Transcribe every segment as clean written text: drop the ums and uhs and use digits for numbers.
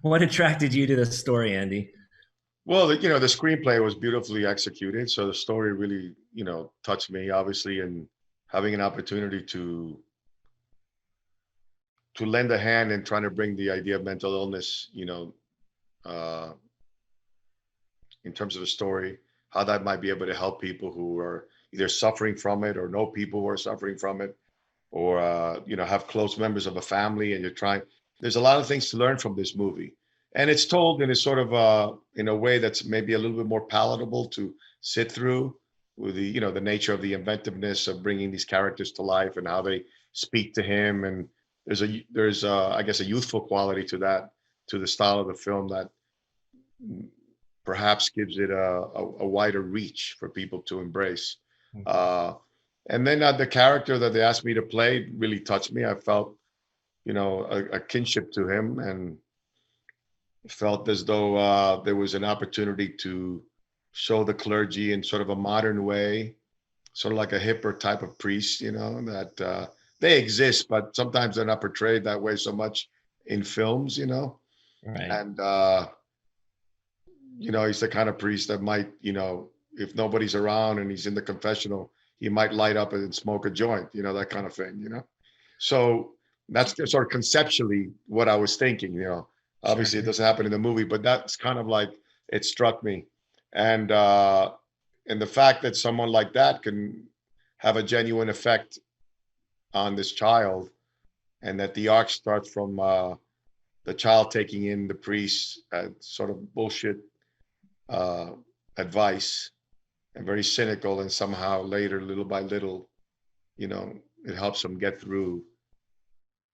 What attracted you to the story, Andy? Well, the screenplay was beautifully executed, so the story really, touched me, obviously, and having an opportunity to lend a hand in trying to bring the idea of mental illness, uh, in terms of a story, how that might be able to help people who are either suffering from it or know people who are suffering from it, or have close members of a family, and you're trying. There's a lot of things to learn from this movie, and it's told in a sort of in a way that's maybe a little bit more palatable to sit through, with the nature of the inventiveness of bringing these characters to life and how they speak to him, and there's I guess a youthful quality to that, to the style of the film, that perhaps gives it a wider reach for people to embrace. Uh, and then the character that they asked me to play really touched me. I felt, a kinship to him, and felt as though there was an opportunity to show the clergy in sort of a modern way, sort of like a hipper type of priest, that they exist, but sometimes they're not portrayed that way so much in films. Right. And he's the kind of priest that might, if nobody's around and he's in the confessional, he might light up and smoke a joint, that kind of thing. So that's sort of conceptually what I was thinking. Sure. Obviously it doesn't happen in the movie, but that's kind of like it struck me. And the fact that someone like that can have a genuine effect on this child, and that the arc starts from the child taking in the priest's sort of bullshit uh, advice, and very cynical, and somehow later, little by little, it helps him get through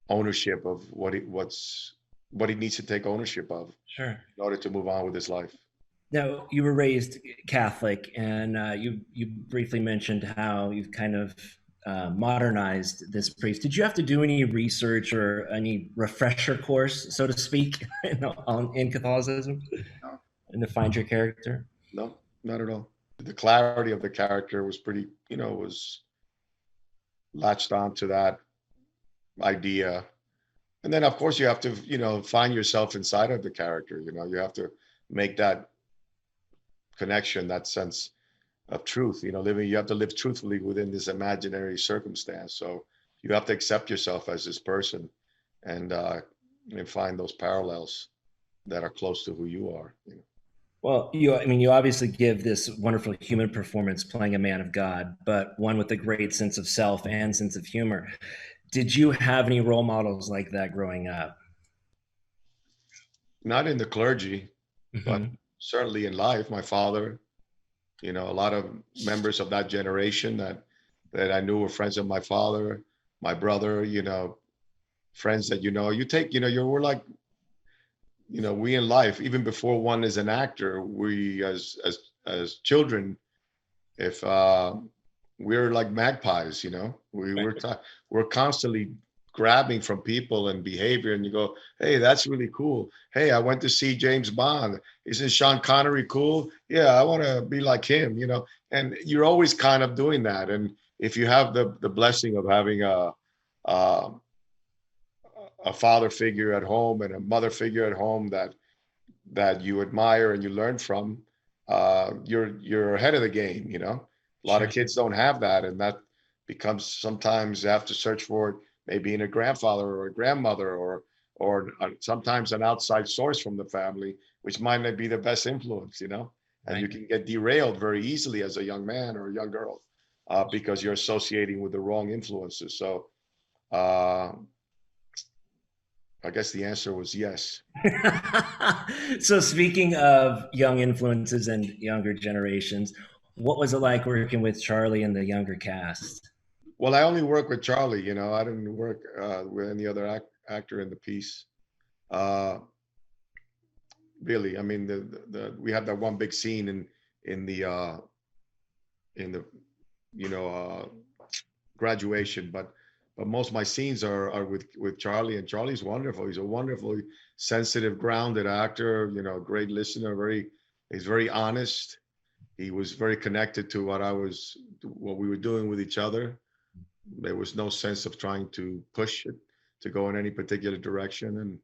ownership of what he needs to take ownership of Sure. in order to move on with his life. Now, you were raised Catholic, and you briefly mentioned how you've kind of modernized this priest. Did you have to do any research or any refresher course, so to speak, in Catholicism, No, and to find your character? no, not at all. The clarity of the character was pretty, was latched on to that idea. And then, of course, you have to, find yourself inside of the character. You have to make that connection, that sense of truth. You have to live truthfully within this imaginary circumstance. So you have to accept yourself as this person, and find those parallels that are close to who you are. Well, you obviously give this wonderful human performance playing a man of God, but one with a great sense of self and sense of humor. Did you have any role models like that growing up? Not in the clergy, but Hmm. certainly in life. My father, a lot of members of that generation that I knew were friends of my father, my brother, friends that you take, we're like, we in life, even before one is an actor, we as children, if we're like magpies, we're constantly grabbing from people and behavior, and you go, hey, that's really cool. Hey, I went to see James Bond. Isn't Sean Connery cool? Yeah, I want to be like him. And you're always kind of doing that. And if you have the blessing of having a a father figure at home and a mother figure at home that you admire and you learn from, you're ahead of the game. A lot of Sure. kids don't have that, and that becomes, sometimes you have to search for it, maybe in a grandfather or a grandmother, or sometimes an outside source from the family, which might not be the best influence. And you Right. can get derailed very easily as a young man or a young girl, because you're associating with the wrong influences. So uh, I guess the answer was yes. So, speaking of young influences and younger generations, what was it like working with Charlie and the younger cast? Well, I only work with Charlie. I didn't work with any other actor in the piece. Uh, really, I mean, we had that one big scene in the in the you know graduation, but most of my scenes are with Charlie, and Charlie's wonderful. He's a wonderfully sensitive, grounded actor. Great listener. He's very honest. He was very connected to what we were doing with each other. There was no sense of trying to push it to go in any particular direction,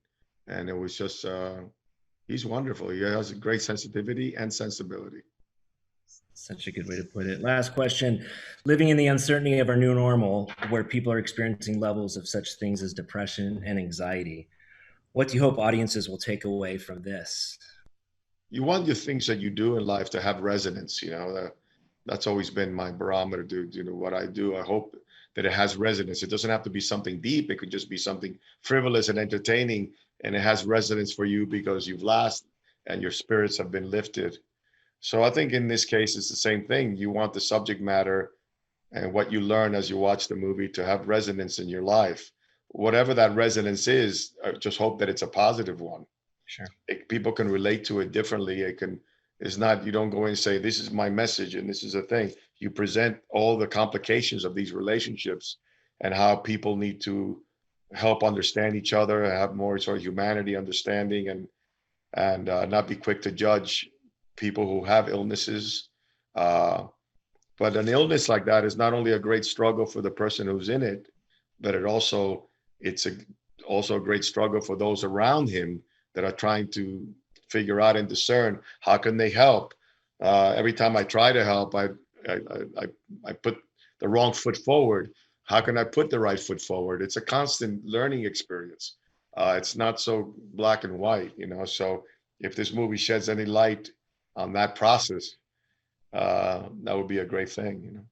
And it was just, he's wonderful. He has a great sensitivity and sensibility. Such a good way to put it. Last question. Living in the uncertainty of our new normal, where people are experiencing levels of such things as depression and anxiety, what do you hope audiences will take away from this? You want your things that you do in life to have resonance, that's always been my barometer to, what I do. I hope that it has resonance. It doesn't have to be something deep. It could just be something frivolous and entertaining, and it has resonance for you because you've laughed and your spirits have been lifted. So I think in this case, it's the same thing. You want the subject matter and what you learn as you watch the movie to have resonance in your life. Whatever that resonance is, I just hope that it's a positive one. Sure. People can relate to it differently. It's not, you don't go in and say, this is my message and this is a thing. You present all the complications of these relationships and how people need to help understand each other, have more sort of humanity, understanding, and not be quick to judge people who have illnesses. But an illness like that is not only a great struggle for the person who's in it, but it's also a great struggle for those around him that are trying to figure out and discern how can they help. Every time I try to help, I put the wrong foot forward. How can I put the right foot forward? It's a constant learning experience. It's not so black and white, So if this movie sheds any light on that process, that would be a great thing.